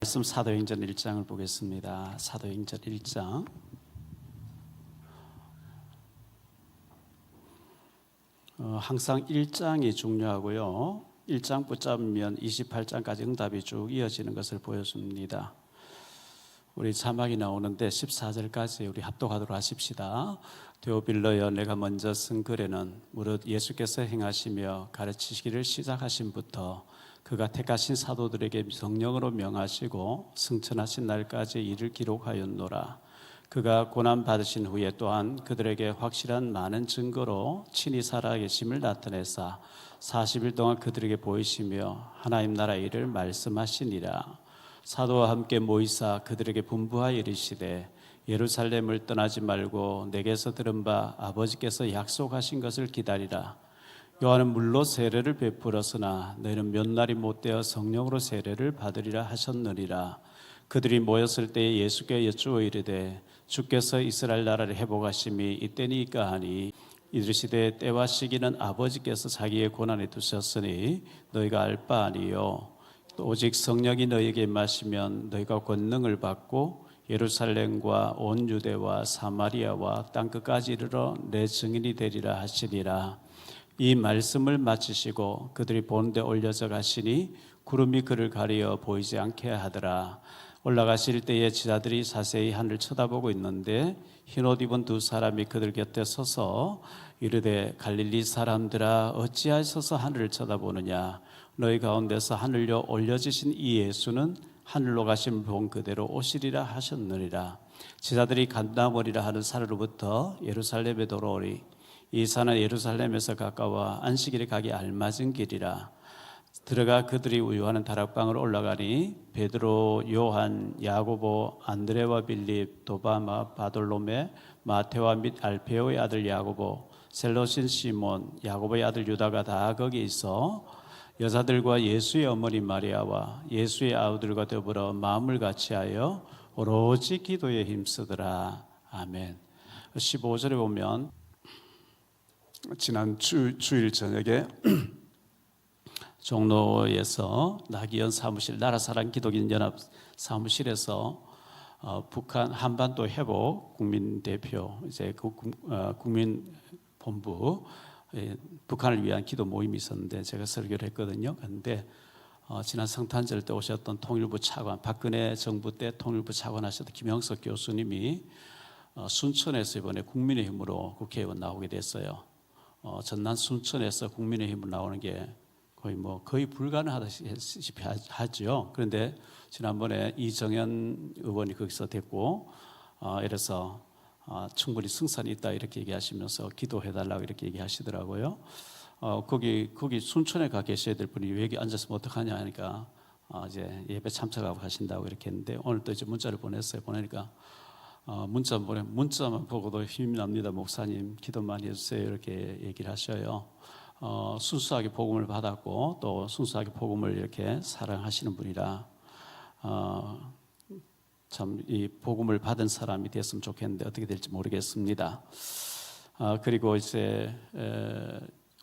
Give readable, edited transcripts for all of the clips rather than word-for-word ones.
말씀 사도행전 1장을 보겠습니다. 사도행전 1장. 항상 1장이 중요하고요. 1장 붙잡으면 28장까지 응답이 쭉 이어지는 것을 보여줍니다. 우리 자막이 나오는데 14절까지 우리 합독하도록 하십시다. 데오빌러여, 내가 먼저 쓴 글에는 무릇 예수께서 행하시며 가르치시기를 시작하신부터 그가 택하신 사도들에게 성령으로 명하시고 승천하신 날까지 이를 기록하였노라. 그가 고난 받으신 후에 또한 그들에게 확실한 많은 증거로 친히 살아계심을 나타내사 40일 동안 그들에게 보이시며 하나님 나라 일을 말씀하시니라. 사도와 함께 모이사 그들에게 분부하여 이르시되 예루살렘을 떠나지 말고 내게서 들은 바 아버지께서 약속하신 것을 기다리라. 요한은 물로 세례를 베풀었으나 너희는 몇 날이 못되어 성령으로 세례를 받으리라 하셨느니라. 그들이 모였을 때에 예수께 여쭈어 이르되 주께서 이스라엘 나라를 회복하심이 이때니까 하니 이르시되 때와 시기는 아버지께서 자기의 권한에 두셨으니 너희가 알 바 아니요 오직 성령이 너희에게 임하시면 너희가 권능을 받고 예루살렘과 온 유대와 사마리아와 땅끝까지 이르러 내 증인이 되리라 하시니라. 이 말씀을 마치시고 그들이 보는데 올려져 가시니 구름이 그를 가리어 보이지 않게 하더라. 올라가실 때에 제자들이 자세히 하늘을 쳐다보고 있는데 흰옷 입은 두 사람이 그들 곁에 서서 이르되 갈릴리 사람들아 어찌하여서 하늘을 쳐다보느냐. 너희 가운데서 하늘로 올려지신 이 예수는 하늘로 가심을 본 그대로 오시리라 하셨느니라. 제자들이 간다머리라 하는 산으로부터 예루살렘에 돌아오리. 이 산은 예루살렘에서 가까워 안식일에 가기 알맞은 길이라. 들어가 그들이 우유하는 다락방으로 올라가니 베드로, 요한, 야고보, 안드레와 빌립, 도바마, 바돌로메, 마테와 및 알페오의 아들 야고보, 셀로신 시몬, 야고보의 아들 유다가 다 거기 있어 여자들과 예수의 어머니 마리아와 예수의 아우들과 더불어 마음을 같이하여 오로지 기도에 힘쓰더라. 아멘. 15절에 보면 지난 주일 저녁에 종로에서 나기현 사무실 나라사랑 기독인 연합 사무실에서 북한 한반도 회복 국민 대표 이제 국민 본부 북한을 위한 기도 모임이 있었는데 제가 설교를 했거든요. 그런데 지난 성탄절 때 오셨던 통일부 차관, 박근혜 정부 때 통일부 차관 하셨던 김영석 교수님이 순천에서 이번에 국민의힘으로 국회의원 나오게 됐어요. 전남 순천에서 국민의힘으로 나오는 게 거의 불가능하다시피 하죠. 그런데 지난번에 이정현 의원이 거기서 됐고, 이래서 충분히 승산이 있다 이렇게 얘기하시면서 기도해달라고 이렇게 얘기하시더라고요. 거기 순천에 가 계셔야 될 분이 왜 여기 앉아서 어떡하냐 하니까 이제 예배 참석하고 가신다고 이렇게 했는데 오늘 또 이제 문자를 보냈어요. 보내니까 문자만 보고도 힘이 납니다. 목사님 기도 많이 해주세요 이렇게 얘기를 하셔요. 순수하게 복음을 받았고 또 순수하게 복음을 이렇게 사랑하시는 분이라 참 이 복음을 받은 사람이 됐으면 좋겠는데 어떻게 될지 모르겠습니다. 그리고 이제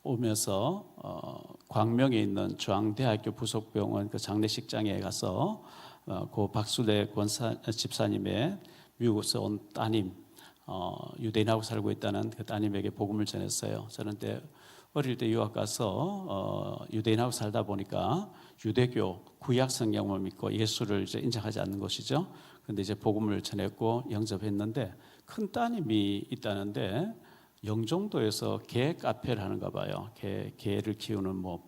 오면서 광명에 있는 중앙대학교 부속병원 그 장례식장에 가서 고 박수래 집사님의 미국에서 온 따님 유대인하고 살고 있다는 그 따님에게 복음을 전했어요. 저는 그때 어릴 때 유학 가서 유대인하고 살다 보니까 유대교 구약 성경만 믿고 예수를 이제 인정하지 않는 것이죠. 그런데 이제 복음을 전했고 영접했는데 큰 따님이 있다는데 영종도에서 개 카페를 하는가 봐요. 개를 키우는 뭐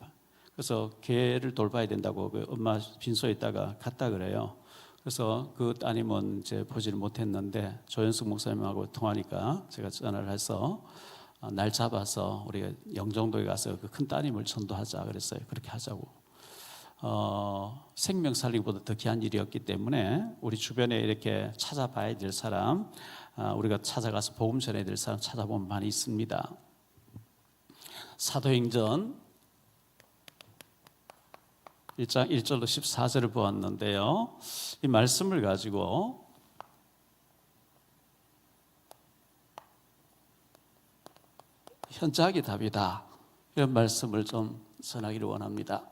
그래서 개를 돌봐야 된다고 그 엄마 빈소에 있다가 갔다 그래요. 그래서 그 따님은 이제 보지를 못했는데 조현숙 목사님하고 통하니까 제가 전화를 해서 날 잡아서 우리가 영종도에 가서 그 큰 따님을 전도하자 그랬어요. 그렇게 하자고. 생명 살리기보다 더 귀한 일이었기 때문에 우리 주변에 이렇게 찾아봐야 될 사람, 우리가 찾아가서 복음 전해야 될 사람 찾아보면 많이 있습니다. 사도행전 1장 1절로 14절을 보았는데요. 이 말씀을 가지고 현자학이 답이다 이런 말씀을 좀 전하기를 원합니다.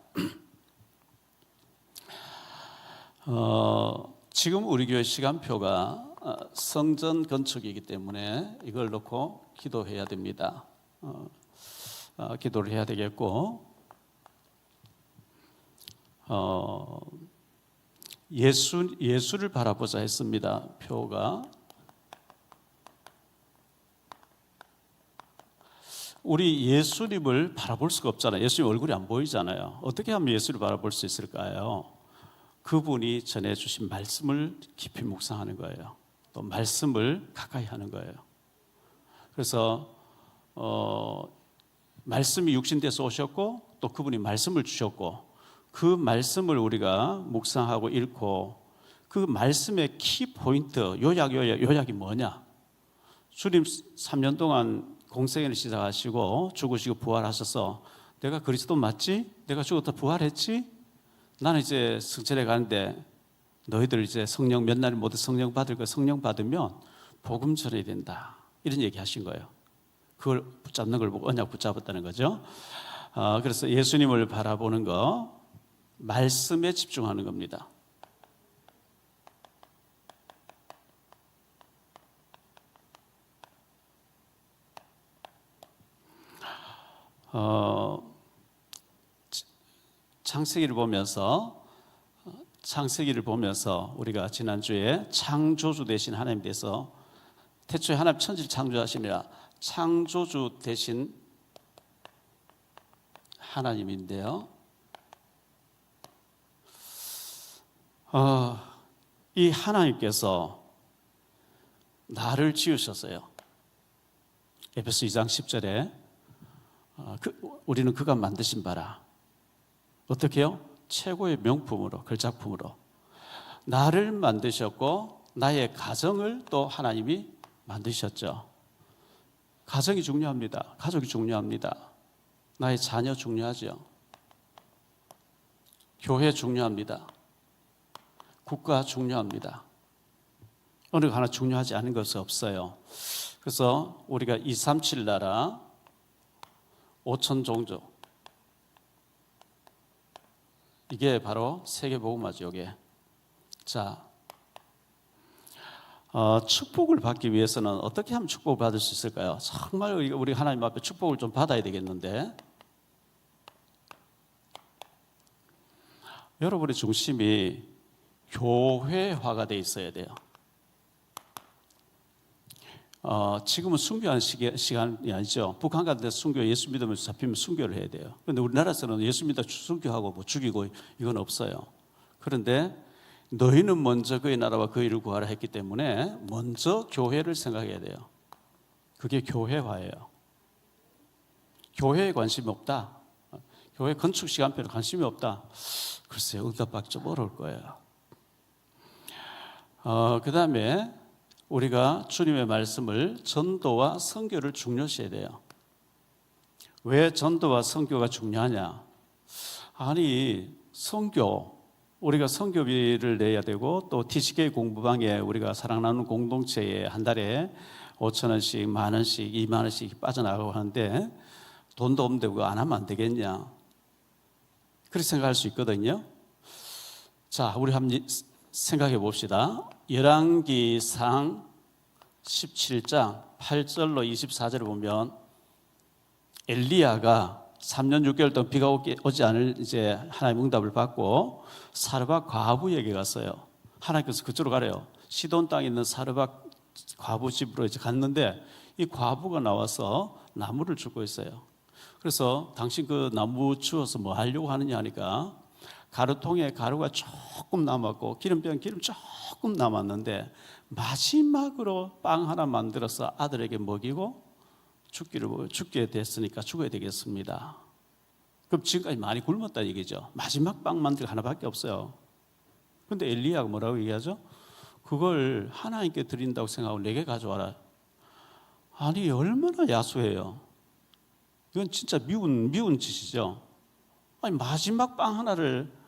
지금 우리 교회 시간표가 성전 건축이기 때문에 이걸 놓고 기도해야 됩니다. 기도를 해야 되겠고, 예수를 바라보자 했습니다. 표가 우리 예수님을 바라볼 수가 없잖아요. 예수님 얼굴이 안 보이잖아요. 어떻게 하면 예수를 바라볼 수 있을까요? 그분이 전해주신 말씀을 깊이 묵상하는 거예요. 또 말씀을 가까이 하는 거예요. 그래서 말씀이 육신돼서 오셨고 또 그분이 말씀을 주셨고 그 말씀을 우리가 묵상하고 읽고 그 말씀의 키포인트 요약이 뭐냐? 주님 3년 동안 공생애를 시작하시고 죽으시고 부활하셔서 내가 그리스도 맞지? 내가 죽었다 부활했지? 나는 이제 승천해 가는데 너희들 이제 성령 몇 날에 모두 성령 받을 거 성령 받으면 복음 전해야 된다. 이런 얘기 하신 거예요. 그걸 붙잡는 걸 보고 언약 붙잡았다는 거죠. 그래서 예수님을 바라보는 거, 말씀에 집중하는 겁니다. 창세기를 보면서 우리가 지난주에 창조주 되신 하나님 대해서 태초에 하나님 천지를 창조하시니라 창조주 되신 하나님인데요. 이 하나님께서 나를 지으셨어요. 에베소 2장 10절에 우리는 그가 만드신 바라. 어떻게 해요? 최고의 명품으로, 걸작품으로 나를 만드셨고 나의 가정을 또 하나님이 만드셨죠. 가정이 중요합니다. 가족이 중요합니다. 나의 자녀 중요하죠. 교회 중요합니다. 국가 중요합니다. 어느 하나 중요하지 않은 것이 없어요. 그래서 우리가 237 나라 5천 종족, 이게 바로 세계복음화죠. 이게. 자, 축복을 받기 위해서는 어떻게 하면 축복을 받을 수 있을까요? 정말 우리 하나님 앞에 축복을 좀 받아야 되겠는데, 여러분의 중심이 교회화가 돼 있어야 돼요. 지금은 순교하는 시간이 아니죠. 북한 같은 데 순교, 예수 믿으면서 잡히면 순교를 해야 돼요. 그런데 우리나라에서는 예수 믿다 순교하고 뭐 죽이고 이건 없어요. 그런데 너희는 먼저 그의 나라와 그의 일을 구하라 했기 때문에 먼저 교회를 생각해야 돼요. 그게 교회화예요. 교회에 관심이 없다. 교회 건축 시간표에 관심이 없다. 글쎄요, 응답받기 좀 어려울 거예요. 그 다음에 우리가 주님의 말씀을 전도와 선교를 중요시해야 돼요. 왜 전도와 선교가 중요하냐? 아니, 선교, 우리가 선교비를 내야 되고 또 TCK 공부방에 우리가 사랑 나누는 공동체에 한 달에 5,000원씩, 10,000원씩, 20,000원씩 빠져나가고 하는데 돈도 없는데 그거 안 하면 안 되겠냐? 그렇게 생각할 수 있거든요. 자, 우리 한번 생각해 봅시다. 열왕기상 17장 8절로 24절을 보면 엘리야가 3년 6개월 동안 비가 오지 않을 이제 하나님 응답을 받고 사르밧 과부에게 갔어요. 하나님께서 그쪽으로 가래요. 시돈 땅에 있는 사르밧 과부 집으로 이제 갔는데 이 과부가 나와서 나무를 주고 있어요. 그래서 당신 그 나무 주워서 뭐 하려고 하느냐 하니까 가루통에 가루가 조금 남았고 기름병 기름 조금 남았는데 마지막으로 빵 하나 만들어서 아들에게 먹이고 죽게 됐으니까 죽어야 되겠습니다. 그럼 지금까지 많이 굶었다 얘기죠. 마지막 빵 만들기 하나밖에 없어요. 그런데 엘리야가 뭐라고 얘기하죠? 그걸 하나님께 드린다고 생각하고 내게 가져와라. 아니 얼마나 야수해요. 이건 진짜 미운 짓이죠. 아니 마지막 빵 하나를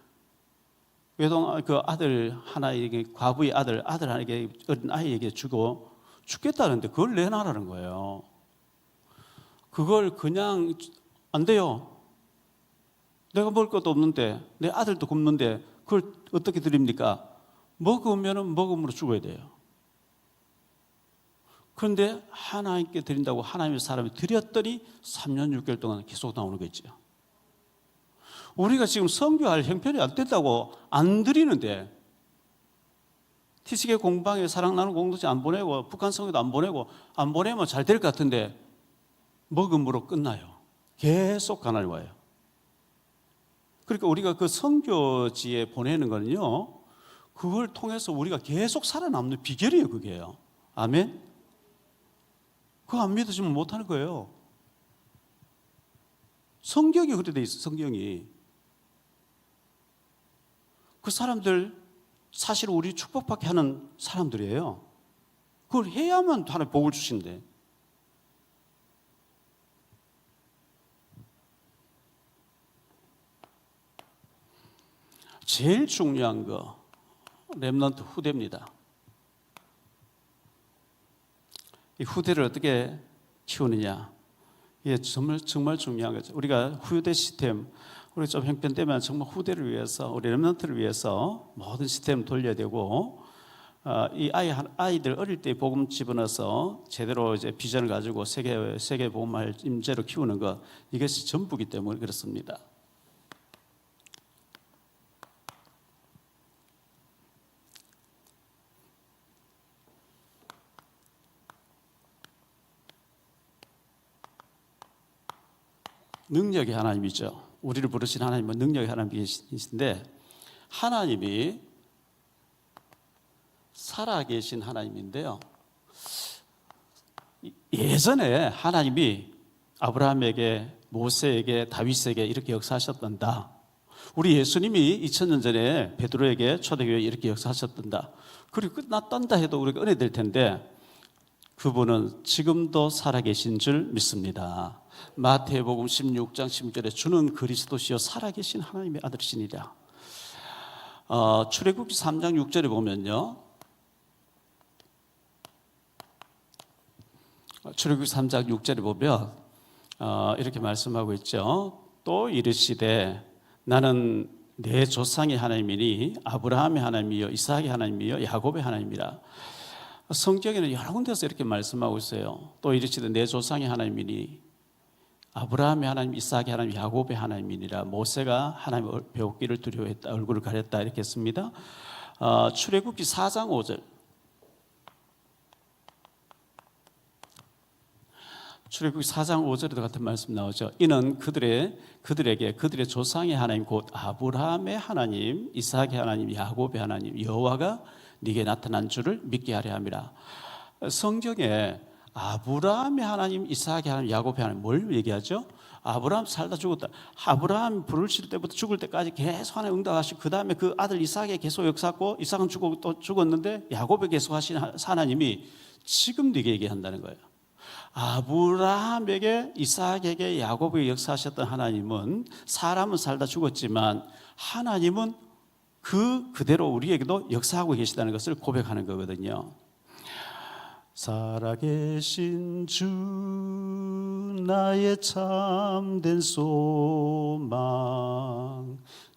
외동 그 아들 하나에게 과부의 아들 하나에게 어린 아이에게 주고 죽겠다는데 그걸 내놔라는 거예요. 그걸 그냥 안 돼요. 내가 먹을 것도 없는데 내 아들도 굶는데 그걸 어떻게 드립니까? 먹으면 먹음으로 죽어야 돼요. 그런데 하나님께 드린다고 하나님의 사람이 드렸더니 3년 6개월 동안 계속 나오는 거죠. 우리가 지금 선교할 형편이 안 된다고 안 드리는데, 티시게 공방에 사랑 나누는 공동체 안 보내고 북한 선교도 안 보내고, 안 보내면 잘 될 것 같은데 먹음으로 끝나요. 계속 가난이 와요. 그러니까 우리가 그 선교지에 보내는 거는요, 그걸 통해서 우리가 계속 살아남는 비결이에요. 그게요. 아멘. 그거 안 믿으시면 못하는 거예요. 성경이 그렇게 돼 있어. 성경이. 그 사람들 사실 우리 축복받게 하는 사람들이에요. 그걸 해야만 하나님 복을 주신대. 제일 중요한 거 렘넌트 후대입니다. 이 후대를 어떻게 키우느냐, 이게 정말 중요한 거죠. 우리가 후대 시스템, 우리 좀 형편되면 정말 후대를 위해서, 우리 렘넌트를 위해서 모든 시스템 돌려야 되고, 이 아이들 어릴 때 복음 집어넣어서 제대로 이제 비전을 가지고 세계 복음할 임재로 키우는 것, 이것이 전부기 때문에 그렇습니다. 능력의 하나님이죠. 우리를 부르신 하나님은 능력의 하나님이신데, 하나님이 살아계신 하나님인데요, 예전에 하나님이 아브라함에게, 모세에게, 다윗에게 이렇게 역사하셨단다. 우리 예수님이 2000년 전에 베드로에게 초대교회에 이렇게 역사하셨단다. 그리고 끝났단다 해도 우리가 은혜될 텐데, 그분은 지금도 살아계신 줄 믿습니다. 마태복음 16장 16절에 주는 그리스도시요 살아계신 하나님의 아들이시니라. 출애굽기 3장 6절에 보면요, 출애굽기 3장 6절에 보면 이렇게 말씀하고 있죠. 또 이르시되 나는 내 조상의 하나님이니 아브라함의 하나님이요 이삭의 하나님이요 야곱의 하나님이라. 성경에는 여러 군데서 이렇게 말씀하고 있어요. 또 이르시되 내 조상의 하나님이니 아브라함의 하나님, 이삭의 하나님, 야곱의 하나님이니라. 모세가 하나님을 배웠기를 두려워했다, 얼굴을 가렸다 이렇게 했습니다. 출애굽기 4장 5절, 출애굽기 4장 5절에도 같은 말씀 나오죠. 이는 그들에게 그들의 조상의 하나님 곧 아브라함의 하나님, 이삭의 하나님, 야곱의 하나님 여호와가 네게 나타난 줄을 믿게 하려 함이라. 성경에 아브라함의 하나님, 이삭의 하나님, 야곱의 하나님 뭘 얘기하죠? 아브라함 살다 죽었다. 아브라함 부르실 때부터 죽을 때까지 계속 하나님 응답하시고, 그 다음에 그 아들 이삭에 계속 역사하고, 이삭은 죽고 또 죽었는데 야곱에 계속 하신 하나님이 지금 네게 얘기한다는 거예요. 아브라함에게, 이삭에게, 야곱에게 역사하셨던 하나님은, 사람은 살다 죽었지만 하나님은 그대로 우리에게도 역사하고 계시다는 것을 고백하는 거거든요. 살아계신 주 나의 참된 소망,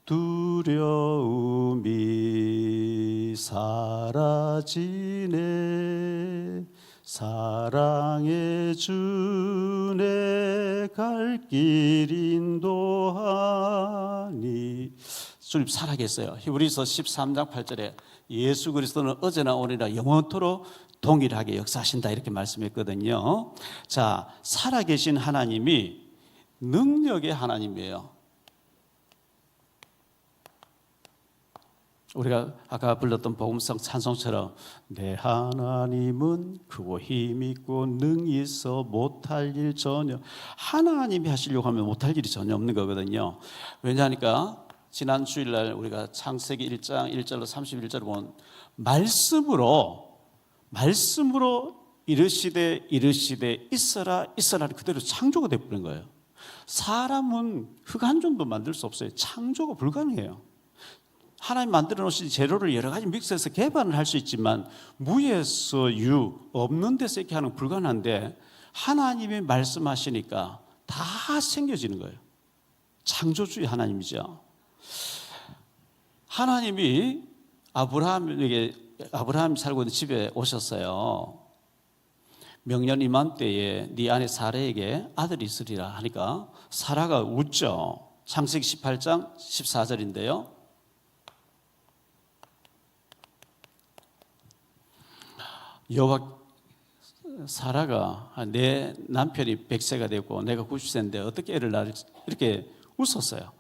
두려움이 사라지네. 사랑의 주 내 갈 길 인도하니. 주님 살아계세요. 히브리서 13장 8절에 예수 그리스도는 어제나 오늘이나 영원토록 동일하게 역사하신다 이렇게 말씀했거든요. 자, 살아계신 하나님이 능력의 하나님이에요. 우리가 아까 불렀던 복음성 찬송처럼 내 하나님은 크고 힘있고 능히 있어 못할 일 전혀, 하나님이 하시려고 하면 못할 일이 전혀 없는 거거든요. 왜냐하니까 지난 주일날 우리가 창세기 1장 1절로 31절을 보면 말씀으로 이르시되 있어라 그대로 창조가 되어버린 거예요. 사람은 흙 한 점도 만들 수 없어요. 창조가 불가능해요. 하나님 만들어 놓으신 재료를 여러 가지 믹스해서 개발을 할 수 있지만 무에서 유, 없는 데서 이렇게 하는 건 불가능한데, 하나님이 말씀하시니까 다 생겨지는 거예요. 창조주의 하나님이죠. 하나님이 아브라함이 살고 있는 집에 오셨어요. 명년 이맘때에 네 아내 사라에게 아들이 있으리라 하니까 사라가 웃죠. 창세기 18장 14절인데요. 여호와 사라가 내 남편이 100세가 되고 내가 90세인데 어떻게 애를 낳을지 이렇게 웃었어요.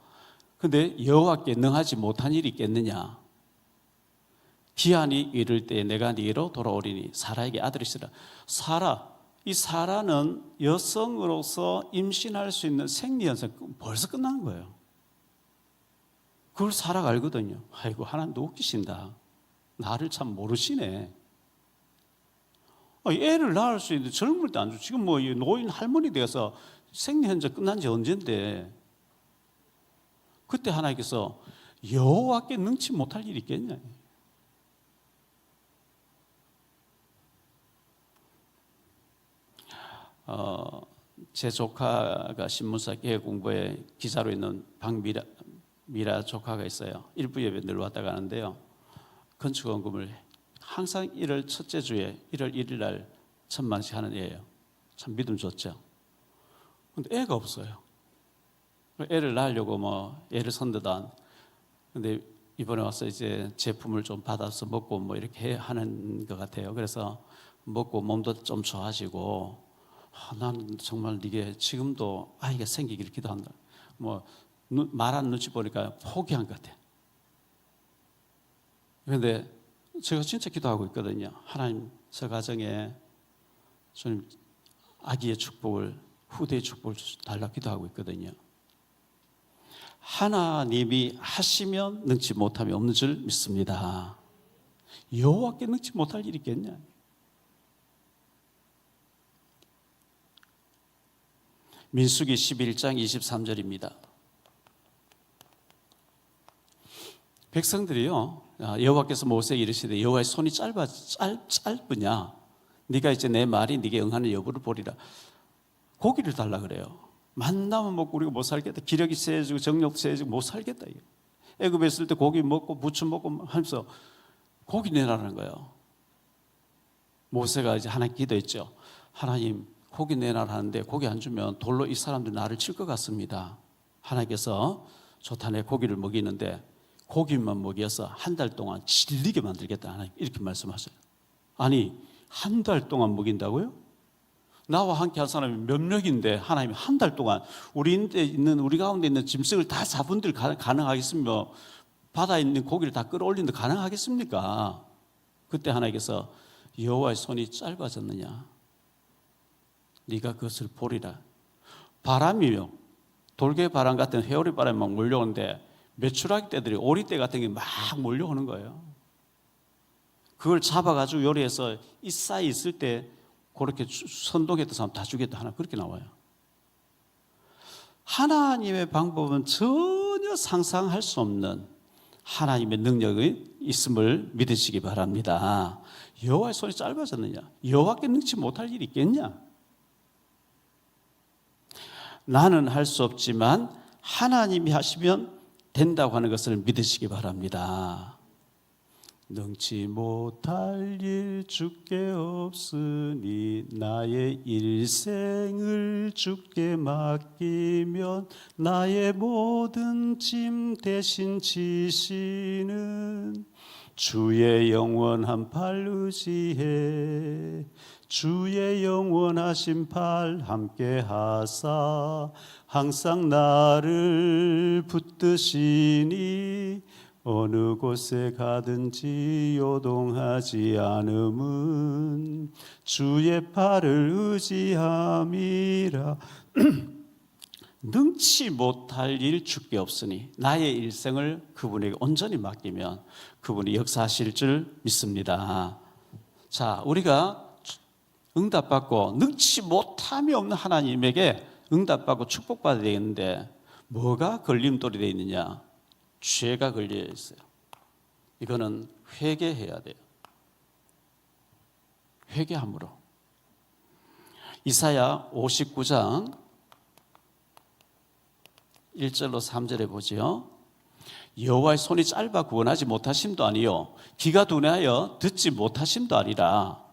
근데 여호와께 능하지 못한 일이 있겠느냐? 기한이 이를 때 내가 네게로 돌아오리니 사라에게 아들이 있으라. 이 사라는 여성으로서 임신할 수 있는 생리현상 벌써 끝난 거예요. 그걸 사라가 알거든요. 아이고 하나님도 웃기신다. 나를 참 모르시네. 애를 낳을 수 있는데 젊을 때 안 줘. 지금 뭐 노인 할머니 되어서 생리현상 끝난 지 언젠데 그때 하나님께서 여호와께 능치 못할 일이 있겠냐. 제 조카가 신문사 개혁공부에 기자로 있는 박미라 조카가 있어요. 일부예배 늘 왔다 가는데요. 건축원금을 항상 1월 첫째 주에 1월 1일 날 1,000만씩 하는 애예요. 참 믿음 좋죠. 근데 애가 없어요. 애를 낳으려고 뭐 애를 선대단. 근데 이번에 와서 이제 제품을 좀 받아서 먹고 뭐 이렇게 하는 것 같아요. 그래서 먹고 몸도 좀 좋아지고 난 정말 이게 지금도 아이가 생기기를 기도한다. 뭐 말하는 눈치 보니까 포기한 것 같아. 그런데 제가 진짜 기도하고 있거든요. 하나님, 저 가정에 주님 아기의 축복을, 후대의 축복을 달라 기도하고 있거든요. 하나님이 하시면 능치 못함이 없는 줄 믿습니다. 여호와께 능치 못할 일이 있겠냐? 민수기 11장 23절입니다. 백성들이요, 여호와께서 모세에게 이르시되 여호와의 손이 짧으냐? 네가 이제 내 말이 네게 응하는 여부를 보리라. 고기를 달라 그래요. 만나면 먹고 우리가 못 살겠다. 기력이 세지고 정력도 세지고 못 살겠다. 애굽에 있을 때 고기 먹고 부추 먹고 하면서 고기 내라는 거예요. 모세가 이제 하나님 기도했죠. 하나님 고기 내놔라 하는데 고기 안 주면 돌로 이 사람들 나를 칠 것 같습니다. 하나님께서 좋다 내 고기를 먹이는데 고기만 먹여서 한 달 동안 질리게 만들겠다. 하나님 이렇게 말씀하세요. 아니 한 달 동안 먹인다고요? 나와 함께 한 사람이 몇 명인데 하나님이 한 달 동안 우리 가운데 있는 짐승을 다 잡은들 가능하겠습니까? 바다에 있는 고기를 다 끌어올리는데 가능하겠습니까? 그때 하나님께서 여호와의 손이 짧아졌느냐? 네가 그것을 보리라. 바람이요, 돌개 바람 같은 회오리 바람이 막 몰려오는데 메추라기 떼들이 오리떼 같은 게 막 몰려오는 거예요. 그걸 잡아가지고 요리해서 이 사이 있을 때 그렇게 선동했던 사람 다 죽였다 하나 그렇게 나와요. 하나님의 방법은 전혀 상상할 수 없는 하나님의 능력이 있음을 믿으시기 바랍니다. 여호와의 손이 짧아졌느냐? 여호와께 능치 못할 일이 있겠냐? 나는 할 수 없지만 하나님이 하시면 된다고 하는 것을 믿으시기 바랍니다. 능치 못할 일 주께 없으니 나의 일생을 주께 맡기면 나의 모든 짐 대신 지시는 주의 영원한 팔 의지해 주의 영원하신 팔 함께 하사 항상 나를 붙드시니 어느 곳에 가든지 요동하지 않음은 주의 팔을 의지함이라. 능치 못할 일 주께 없으니 나의 일생을 그분에게 온전히 맡기면 그분이 역사하실 줄 믿습니다. 자, 우리가 응답받고 능치 못함이 없는 하나님에게 응답받고 축복받아야 되겠는데 뭐가 걸림돌이 되어 있느냐? 죄가 걸려 있어요. 이거는 회개해야 돼요. 회개함으로. 이사야 59장 1절로 3절에 보지요. 여호와의 손이 짧아 구원하지 못하심도 아니요 귀가 둔하여 듣지 못하심도 아니라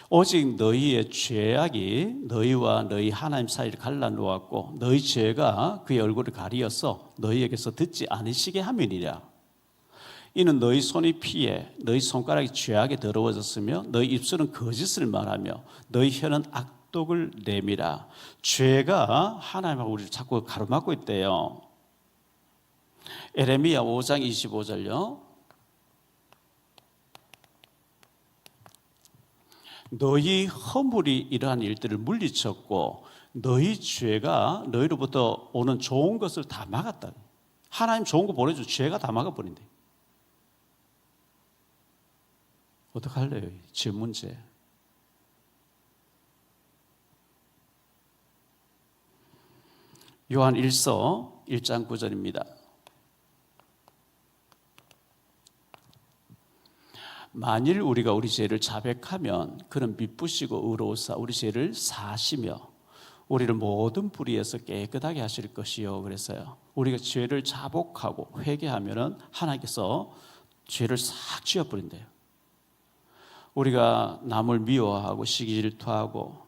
오직 너희의 죄악이 너희와 너희 하나님 사이를 갈라놓았고 너희 죄가 그의 얼굴을 가리어서 너희에게서 듣지 않으시게 함이니라. 이는 너희 손이 피해 너희 손가락이 죄악에 더러워졌으며 너희 입술은 거짓을 말하며 너희 혀는 악독을 내밀어. 죄가 하나님하고 우리를 자꾸 가로막고 있대요. 에레미야 5장 25절요. 너희 허물이 이러한 일들을 물리쳤고 너희 죄가 너희로부터 오는 좋은 것을 다 막았다. 하나님 좋은 거 보내줘. 죄가 다 막아버린대. 어떡할래요? 죄 문제. 요한 1서 1장 9절입니다. 만일 우리가 우리 죄를 자백하면 그는 미쁘시고 의로우사 우리 죄를 사하시며 우리를 모든 불의에서 깨끗하게 하실 것이요. 그래서요 우리가 죄를 자복하고 회개하면 하나님께서 죄를 싹 지워버린대요. 우리가 남을 미워하고 시기 질투하고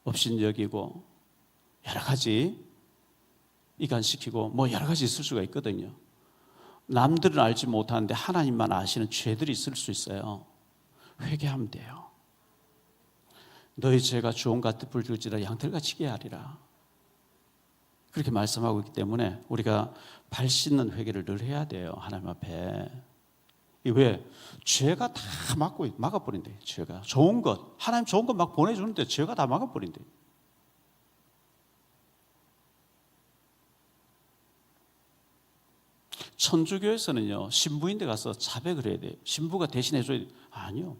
업신여기고 여러 가지 이간시키고 뭐 여러 가지 있을 수가 있거든요. 남들은 알지 못하는데 하나님만 아시는 죄들이 있을 수 있어요. 회개하면 돼요. 너희 죄가 주홍 같은 붉을지라 양털같이 깨하리라. 그렇게 말씀하고 있기 때문에 우리가 발 씻는 회개를 늘 해야 돼요. 하나님 앞에. 왜? 죄가 다 막아버린대. 죄가 좋은 것, 하나님 좋은 것 막 보내주는데 죄가 다 막아버린대. 천주교에서는요 신부인데 가서 자백을 해야 돼요. 신부가 대신해 줘야 돼요. 아니요,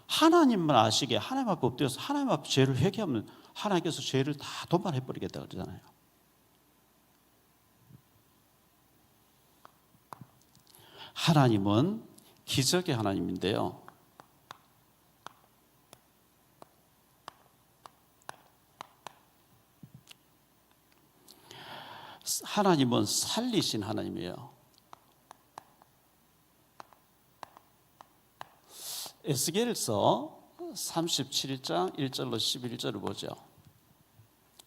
하나님만 아시게 하나님 앞에 엎드려서 하나님 앞에 죄를 회개하면 하나님께서 죄를 다 도말해버리겠다 그러잖아요. 하나님은 기적의 하나님인데요, 하나님은 살리신 하나님이에요. 에스겔서 37장 1절로 11절을 보죠.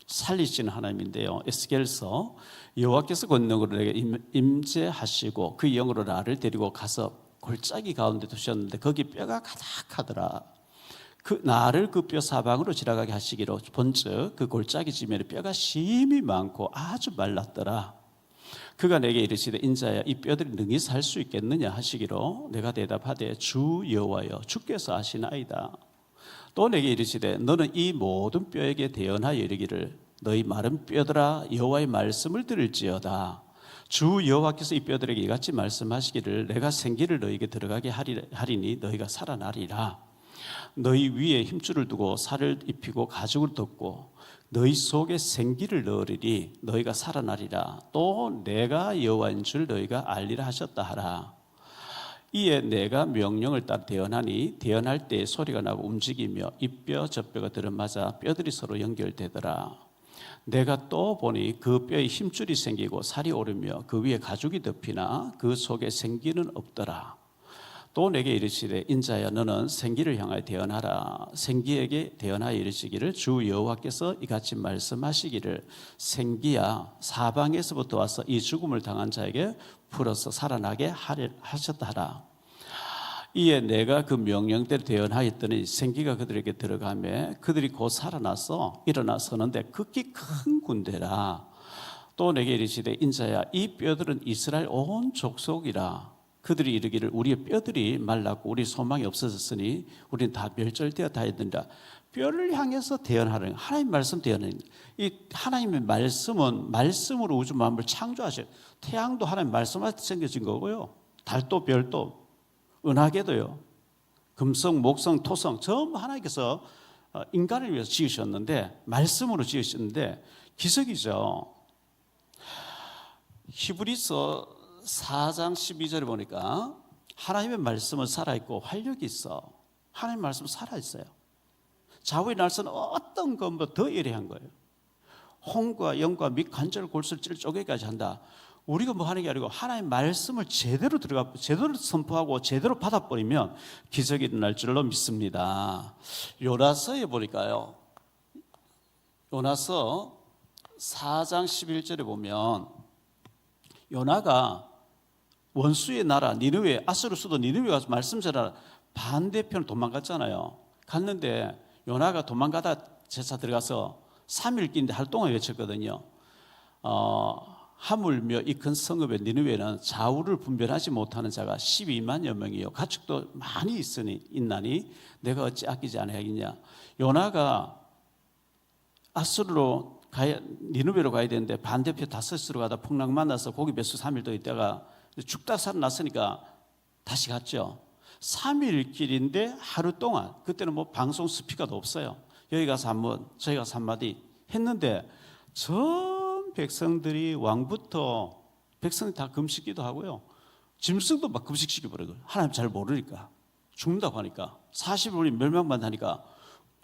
살리신 하나님인데요, 에스겔서 여호와께서 권능으로 내게 임재하시고 그 영으로 나를 데리고 가서 골짜기 가운데 두셨는데 거기 뼈가 가득하더라. 나를 그 뼈 사방으로 지나가게 하시기로 본즉 그 골짜기 지면에 뼈가 심히 많고 아주 말랐더라. 그가 내게 이르시되 인자야 이 뼈들이 능히 살 수 있겠느냐 하시기로 내가 대답하되 주 여호와여 주께서 아시나이다. 또 내게 이르시되 너는 이 모든 뼈에게 대언하여 이르기를 너희 마른 뼈들아 여호와의 말씀을 들을지어다. 주 여호와께서 이 뼈들에게 이같이 말씀하시기를 내가 생기를 너희에게 들어가게 하리니 너희가 살아나리라. 너희 위에 힘줄을 두고 살을 입히고 가죽을 덮고 너희 속에 생기를 넣으리니 너희가 살아나리라. 또 내가 여호와인 줄 너희가 알리라 하셨다 하라. 이에 내가 명령을 따라 대언하니 대언할 때 소리가 나고 움직이며 이 뼈 저 뼈가 들어맞아 뼈들이 서로 연결되더라. 내가 또 보니 그 뼈에 힘줄이 생기고 살이 오르며 그 위에 가죽이 덮이나 그 속에 생기는 없더라. 또 내게 이르시되 인자야 너는 생기를 향하여 대언하라. 생기에게 대언하여 이르시기를 주 여호와께서 이같이 말씀하시기를 생기야 사방에서부터 와서 이 죽음을 당한 자에게 풀어서 살아나게 하셨다 하라. 이에 내가 그 명령대로 대언하였더니 생기가 그들에게 들어가매 그들이 곧 살아나서 일어나 서는데 극히 큰 군대라. 또 내게 이르시되 인자야 이 뼈들은 이스라엘 온 족속이라. 그들이 이르기를 우리의 뼈들이 말랐고 우리 소망이 없어졌으니 우리는 다 멸절되어 다해야 된다. 뼈를 향해서 대언하는 하나님 말씀 대언하는 이 하나님의 말씀은 말씀으로 우주 만물을 창조하셔요. 태양도 하나님 말씀하셔서 생겨진 거고요. 달도 별도 은하계도요. 금성 목성 토성 전부 하나님께서 인간을 위해서 지으셨는데 말씀으로 지으셨는데 기적이죠. 히브리서 4장 12절에 보니까 하나님의 말씀은 살아있고 활력이 있어. 하나님의 말씀은 살아있어요. 좌우의 날선 어떤 것보다 더 예리한 거예요. 홍과 영과 및 관절 골수를 찔 쪼개기까지 한다. 우리가 뭐 하는 게 아니고 하나님의 말씀을 제대로 제대로 선포하고 제대로 받아버리면 기적이 일어날 줄로 믿습니다. 요나서에 보니까요, 요나서 4장 11절에 보면 요나가 원수의 나라 니느웨, 아수르 수도 니느웨 가서 말씀 전하라 반대편을 도망갔잖아요. 갔는데 요나가 도망가다 제사 들어가서 3일 끼는데 하루 동안 외쳤거든요. 하물며 이 큰 성읍의 니느웨는 좌우를 분별하지 못하는 자가 12만여 명이요 가축도 많이 있나니 내가 어찌 아끼지 아니하겠냐. 요나가 아수르로 니느웨로 가야 되는데 반대편 다섯으로 가다 풍랑 만나서 고기 배수 3일 더 있다가 죽다 살아났으니까 다시 갔죠. 3일 길인데 하루 동안, 그때는 뭐 방송 스피커도 없어요. 여기 가서 한번 저희 가서 한마디 했는데 전 백성들이 왕부터 백성이 다 금식기도 하고요, 짐승도 막 금식시켜버려요. 하나님 잘 모르니까, 죽는다고 하니까 40일이 멸망받다니까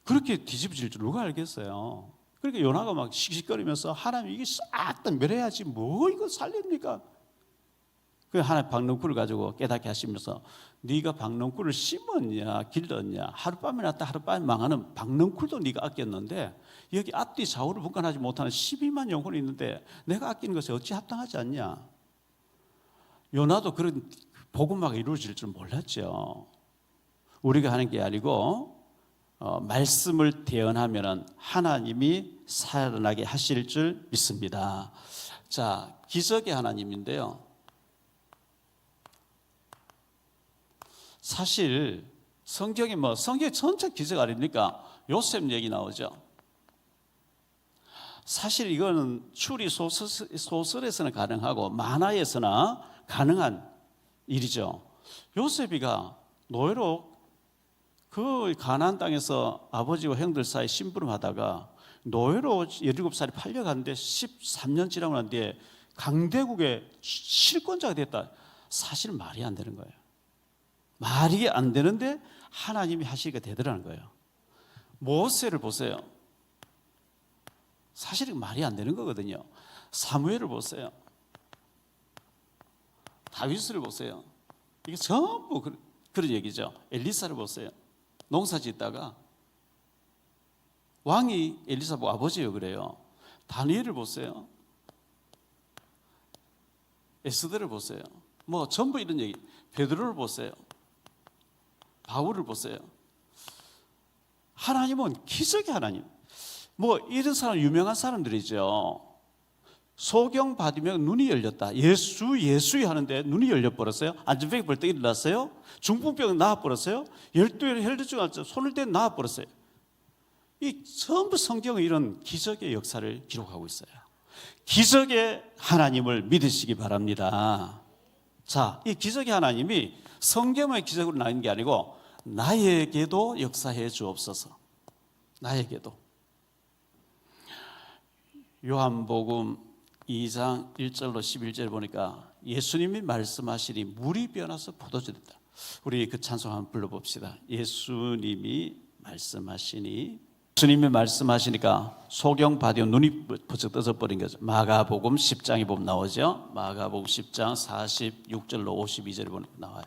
그렇게 뒤집어질 줄 누가 알겠어요. 그러니까 요나가 막 씩씩거리면서 하나님 이게 싹 다 멸해야지 뭐 이거 살립니까? 그 하나님 박농쿨을 가지고 깨닫게 하시면서 네가 박농쿨을 심었냐 길렀냐, 하룻밤에 났다 하룻밤에 망하는 박농쿨도 네가 아꼈는데 여기 앞뒤 좌우를 분간하지 못하는 12만 영혼이 있는데 내가 아끼는 것이 어찌 합당하지 않냐. 요나도 그런 복음화가 이루어질 줄 몰랐죠. 우리가 하는 게 아니고 말씀을 대언하면 하나님이 살아나게 하실 줄 믿습니다. 자, 기적의 하나님인데요, 사실 성경이 성경 전체 기적 아닙니까? 요셉 얘기 나오죠. 사실 이거는 추리 소설에서는 가능하고 만화에서나 가능한 일이죠. 요셉이가 노예로 그 가나안 땅에서 아버지와 형들 사이 심부름하다가 노예로 17살이 팔려갔는데 13년 지나고 난 뒤에 강대국의 실권자가 됐다. 사실 말이 안 되는 거예요. 말이 안 되는데 하나님이 하시니까 되더라는 거예요. 모세를 보세요. 사실 말이 안 되는 거거든요. 사무엘을 보세요. 다윗을 보세요. 이게 전부 그런 얘기죠. 엘리사를 보세요. 농사 짓다가 왕이 엘리사 보고 아버지예요 그래요. 다니엘을 보세요. 에스더를 보세요. 뭐 전부 이런 얘기. 베드로를 보세요. 바울을 보세요. 하나님은 기적의 하나님. 뭐 이런 사람 유명한 사람들이죠. 소경 받으면 눈이 열렸다. 예수 하는데 눈이 열려버렸어요. 안전병이 벌떡 일어났어요. 중풍병 나아버렸어요. 12일 혈류증 손을 댄 나아버렸어요. 이 전부 성경은 이런 기적의 역사를 기록하고 있어요. 기적의 하나님을 믿으시기 바랍니다. 자, 이 기적의 하나님이 성경의 기적으로 나는 게 아니고 나에게도 역사해 주옵소서. 나에게도. 요한복음 2장 1절로 11절 보니까 예수님이 말씀하시니 물이 변화서 포도주 됐다. 우리 그 찬송 한번 불러봅시다. 예수님이 말씀하시니까 소경 받으며 눈이 번쩍 떠져버린 거죠. 마가복음 10장에 보면 나오죠. 마가복음 10장 46절로 52절에 보면 나와요.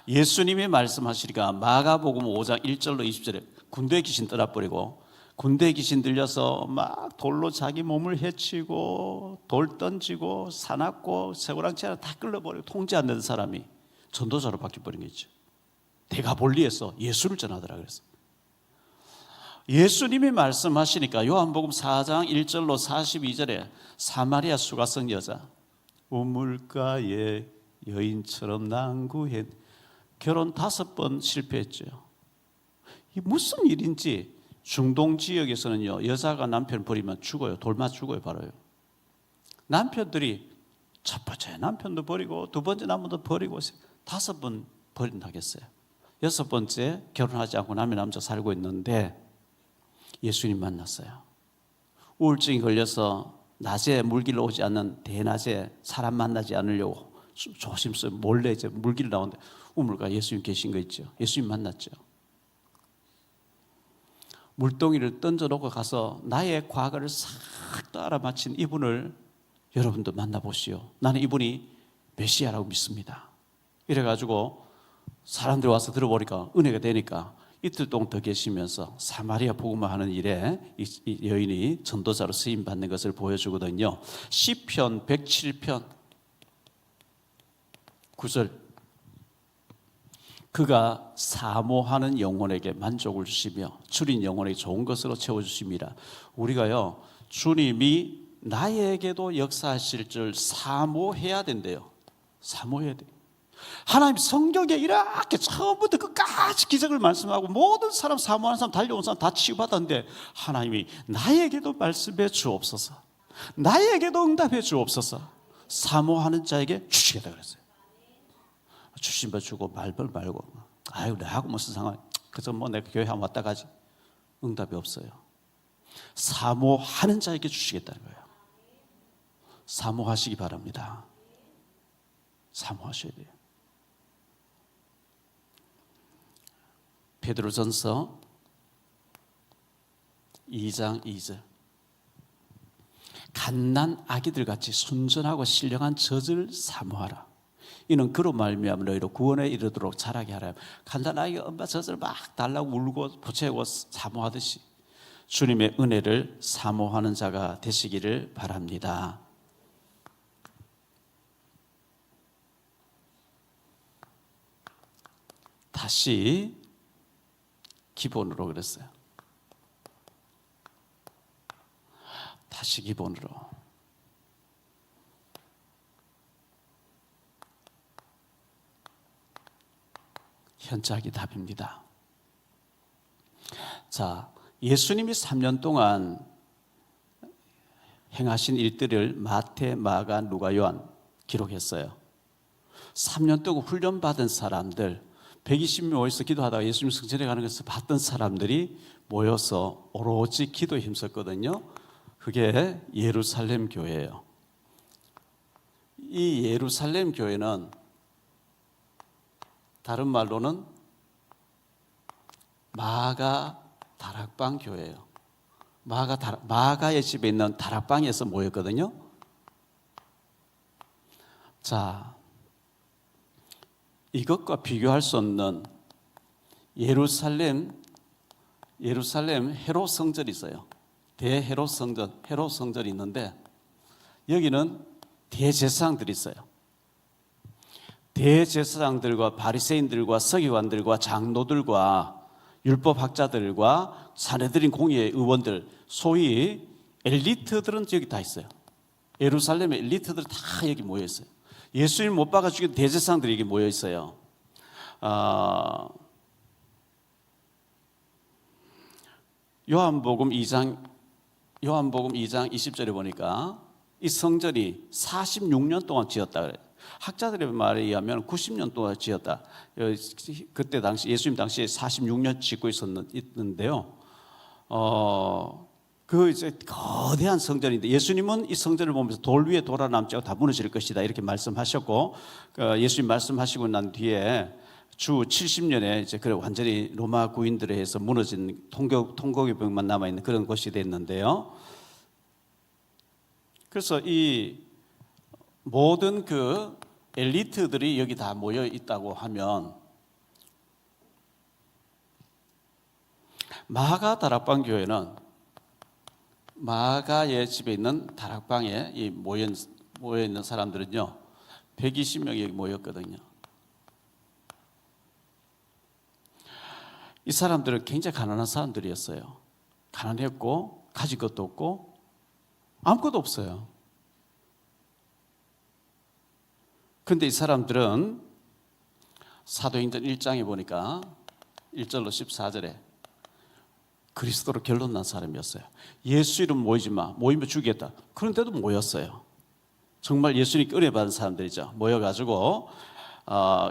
예수님이 말씀하시니까 마가복음 5장 1절로 20절에 군대 귀신 떠나버리고, 군대 귀신 들려서 막 돌로 자기 몸을 해치고 돌 던지고 사납고 쇠고랑치 하나 다 끌어버리고 통제 안 되는 사람이 전도자로 바뀌어버린 거죠. 대가볼리에서 예수를 전하더라 그랬어요. 예수님이 말씀하시니까 요한복음 4장 1절로 42절에 사마리아 수가성 여자, 우물가에 여인처럼 난구해 결혼 5번 실패했죠. 이 무슨 일인지 중동 지역에서는요, 여자가 남편 버리면 죽어요. 돌맞 죽어요, 바로요. 남편들이 첫 번째 남편도 버리고 두 번째 남편도 버리고 5번 버린다겠어요. 6번째 결혼하지 않고 남의 남자 살고 있는데 예수님 만났어요. 우울증이 걸려서 낮에 물길 오지 않는 대낮에 사람 만나지 않으려고 조심스레 몰래 이제 물길 나오는데 우물가 예수님 계신 거 있죠. 예수님 만났죠. 물동이를 던져놓고 가서 나의 과거를 싹 다 알아맞힌 이분을 여러분도 만나보시오. 나는 이분이 메시아라고 믿습니다. 이래가지고 사람들이 와서 들어보니까 은혜가 되니까 이틀 동안 더 계시면서 사마리아 복음화 하는 일에 이 여인이 전도자로 쓰임 받는 것을 보여주거든요. 시편 107편 9절, 그가 사모하는 영혼에게 만족을 주시며 줄인 영혼에게 좋은 것으로 채워주십니다. 우리가요, 주님이 나에게도 역사하실 줄 사모해야 된대요. 사모해야 돼요. 하나님 성경에 이렇게 처음부터 끝까지 기적을 말씀하고 모든 사람, 사모하는 사람, 달려온 사람 다 치유받았는데 하나님이 나에게도 말씀해 주옵소서, 나에게도 응답해 주옵소서, 사모하는 자에게 주시겠다 그랬어요. 주신 바 주고 말벌 말고, 아유 내하고 무슨 상관, 그래서 뭐 내가 교회 한번 왔다 가지. 응답이 없어요. 사모하는 자에게 주시겠다는 거예요. 사모하시기 바랍니다. 사모하셔야 돼요. 베드로전서 2장 2절, 갓난 아기들 같이 순전하고 신령한 젖을 사모하라. 이는 그로 말미암아 너희로 구원에 이르도록 자라게 하라. 갓난 아이가 엄마 젖을 막 달라고 울고 보채고 사모하듯이 주님의 은혜를 사모하는 자가 되시기를 바랍니다. 다시 기본으로 그랬어요. 다시 기본으로. 현작이 답입니다. 자, 예수님이 3년 동안 행하신 일들을 마태, 마가, 누가, 요한 기록했어요. 3년 동안 훈련받은 사람들, 120명 모여서 기도하다가 예수님 성전에 가는 것을 봤던 사람들이 모여서 오로지 기도에 힘썼거든요. 그게 예루살렘 교회예요. 이 예루살렘 교회는 다른 말로는 마가 다락방 교회예요. 마가의 집에 있는 다락방에서 모였거든요. 자, 이것과 비교할 수 없는 예루살렘 헤롯 성전이 있어요. 대헤롯 성전, 헤롯 성전이 있는데 여기는 대제사장들이 있어요. 대제사장들과 바리새인들과 서기관들과 장로들과 율법학자들과 사내들인 공의의 의원들, 소위 엘리트들은 여기 다 있어요. 예루살렘의 엘리트들 다 여기 모여 있어요. 예수님 못 박아 죽인 대제사장들이 여기 모여 있어요. 요한복음 2장 20절에 보니까 이 성전이 46년 동안 지었다 그래요. 학자들의 말에 의하면 90년 동안 지었다. 그때 당시 예수님 당시에 46년 짓고 있었는데요. 그 이제 거대한 성전인데 예수님은 이 성전을 보면서 돌 위에 돌아남지 않고 다 무너질 것이다 이렇게 말씀하셨고, 예수님 말씀하시고 난 뒤에 주 70년에 이제 그래 완전히 로마 구인들에 의해서 무너진 통곡의벽만 남아 있는 그런 곳이 됐는데요. 그래서 이 모든 그 엘리트들이 여기 다 모여 있다고 하면 마가 다락방 교회는 마가의 집에 있는 다락방에 이 모여 있는 사람들은요 120명이 여기 모였거든요. 이 사람들은 굉장히 가난한 사람들이었어요. 가난했고 가질 것도 없고 아무것도 없어요. 그런데 이 사람들은 사도행전 1장에 보니까 1절로 14절에 그리스도로 결론 난 사람이었어요. 예수 이름 모이지 마. 모이면 죽이겠다. 그런데도 모였어요. 정말 예수님께 은혜 받은 사람들이죠. 모여가지고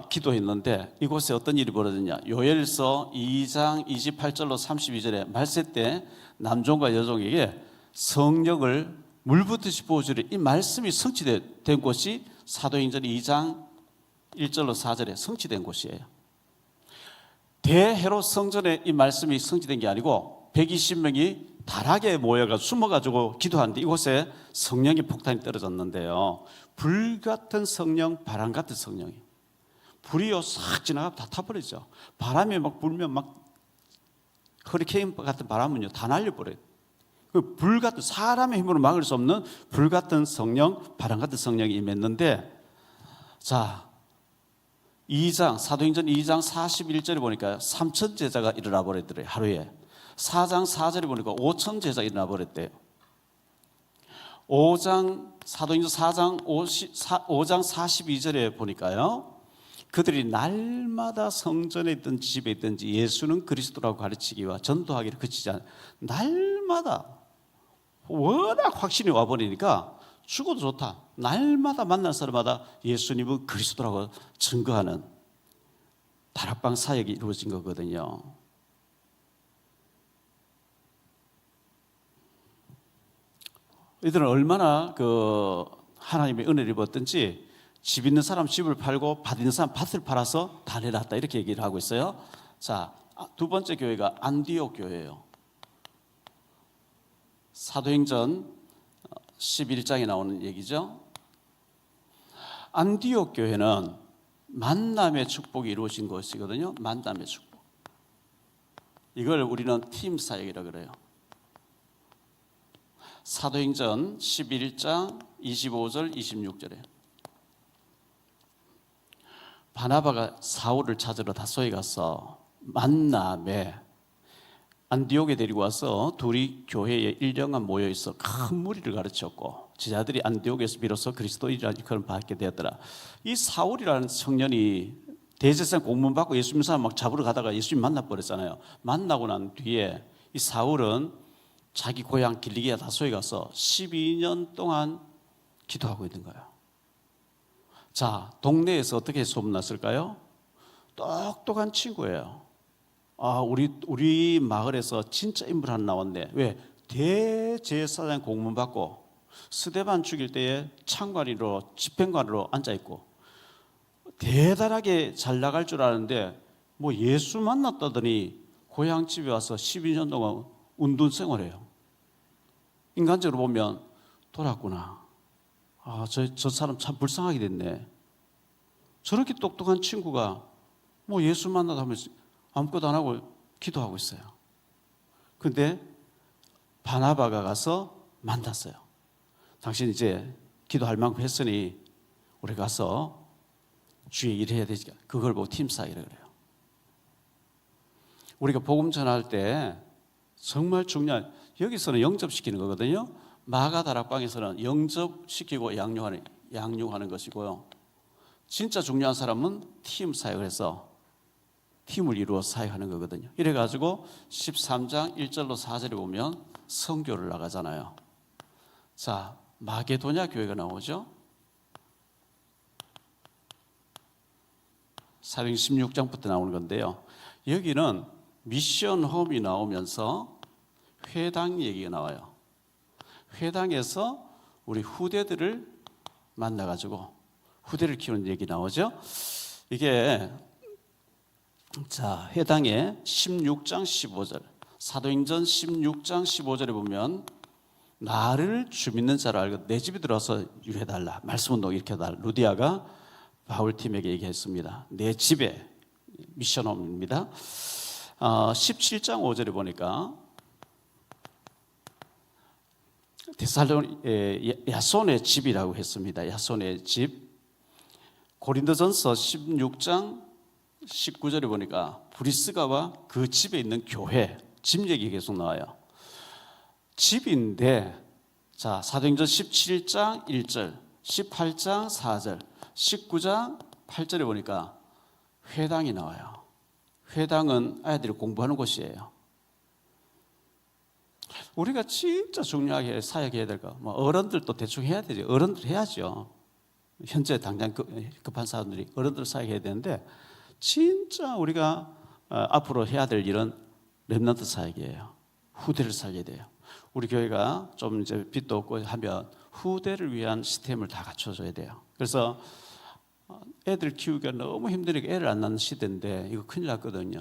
기도했는데 이곳에 어떤 일이 벌어졌냐. 요엘서 2장 28절로 32절에 말세 때 남종과 여종에게 성령을 물붓듯이 부어주리. 이 말씀이 성취된 곳이 사도행전 2장 1절로 4절에 성취된 곳이에요. 대헤롯 성전에 이 말씀이 성취된 게 아니고 120명이 다락에 모여가지고 숨어가지고 기도하는데 이곳에 성령의 폭탄이 떨어졌는데요. 불같은 성령, 바람 같은 성령이 불이요 싹 지나가 다 타버리죠. 바람이 막 불면 막 허리케인 같은 바람은요 다 날려버려요. 그 불 같은 사람의 힘으로 막을 수 없는 불 같은 성령, 바람 같은 성령이 임했는데, 자 2장 사도행전 2장 41절에 보니까 3천 제자가 일어나 버렸더래요. 하루에 4장 4절에 보니까 5천 제자가 일어나 버렸대요. 5장 사도행전 4장 5장 42절에 보니까요, 그들이 날마다 성전에 있든지 집에 있든지 예수는 그리스도라고 가르치기와 전도하기를 그치지 않아. 날마다 워낙 확신이 와버리니까 죽어도 좋다. 날마다 만난 사람마다 예수님은 그리스도라고 증거하는 다락방 사역이 이루어진 거거든요. 이들은 얼마나 하나님의 은혜를 입었든지 집 있는 사람 집을 팔고 밭 있는 사람 밭을 팔아서 다 내놨다, 이렇게 얘기를 하고 있어요. 자, 두 번째 교회가 안디옥 교회예요. 사도행전 11장에 나오는 얘기죠. 안디옥 교회는 만남의 축복이 이루어진 것이거든요. 만남의 축복. 이걸 우리는 팀 사역이라고 그래요. 사도행전 11장 25절 26절에 바나바가 사울을 찾으러 다소에 가서 만남에 안디옥에 데리고 와서 둘이 교회에 1년간 모여 있어 큰 무리를 가르쳤고 제자들이 안디옥에서 비로소 그리스도인이라는 그런 받게 되었더라. 이 사울이라는 청년이 대제사장 공문 받고 예수님 사람 막 잡으러 가다가 예수님 만나버렸잖아요. 만나고 난 뒤에 이 사울은 자기 고향 길리기아 다소에 가서 12년 동안 기도하고 있는 거예요. 자, 동네에서 어떻게 소문났을까요? 똑똑한 친구예요. 우리 마을에서 진짜 인물 하나 나왔네. 왜? 대제사장 공문 받고 스데반 죽일 때에 창관으로 집행관으로 앉아 있고 대단하게 잘 나갈 줄 아는데 뭐 예수 만났다더니 고향 집에 와서 12년 동안 운동 생활해요. 인간적으로 보면 돌았구나. 저 사람 참 불쌍하게 됐네. 저렇게 똑똑한 친구가 뭐 예수 만나다 하면서 아무것도 안 하고 기도하고 있어요. 그런데 바나바가 가서 만났어요. 당신 이제 기도할 만큼 했으니 우리 가서 주의 일해야 되지. 그걸 보고 팀 사역이라고 그래요. 우리가 복음 전할 때 정말 중요한, 여기서는 영접시키는 거거든요. 마가다락방에서는 영접시키고 양육하는 것이고요. 진짜 중요한 사람은 팀 사역을 해서 팀을 이루어 사역하는 거거든요. 이래가지고 13장 1절로 4절에 보면 선교를 나가잖아요. 자, 마게도냐 교회가 나오죠. 사도행 16장부터 나오는 건데요. 여기는 미션 홈이 나오면서 회당 얘기가 나와요. 회당에서 우리 후대들을 만나가지고 후대를 키우는 얘기 나오죠. 이게 자, 회당에 16장 15절, 사도행전 16장 15절에 보면 나를 주 믿는 자로 알고 내 집에 들어와서 유해달라, 말씀운동 일으켜달라. 루디아가 바울팀에게 얘기했습니다. 내 집에, 미션홈입니다. 17장 5절에 보니까 야손의 집이라고 했습니다. 야손의 집. 고린도전서 16장 19절에 보니까 브리스가와 그 집에 있는 교회, 집 얘기 계속 나와요. 집인데, 자, 사도행전 17장 1절, 18장 4절, 19장 8절에 보니까 회당이 나와요. 회당은 아이들이 공부하는 곳이에요. 우리가 진짜 중요하게 사역해야 될 거, 뭐 어른들도 대충 해야 되죠. 어른들 해야죠. 현재 당장 급한 사람들이 어른들 사역해야 되는데, 진짜 우리가 앞으로 해야 될 일은 렘넌트 사역이에요. 후대를 살려야 돼요. 우리 교회가 좀 이제 빚도 없고 하면 후대를 위한 시스템을 다 갖춰줘야 돼요. 그래서 애들 키우기가 너무 힘드니까 애를 안 낳는 시대인데 이거 큰일 났거든요.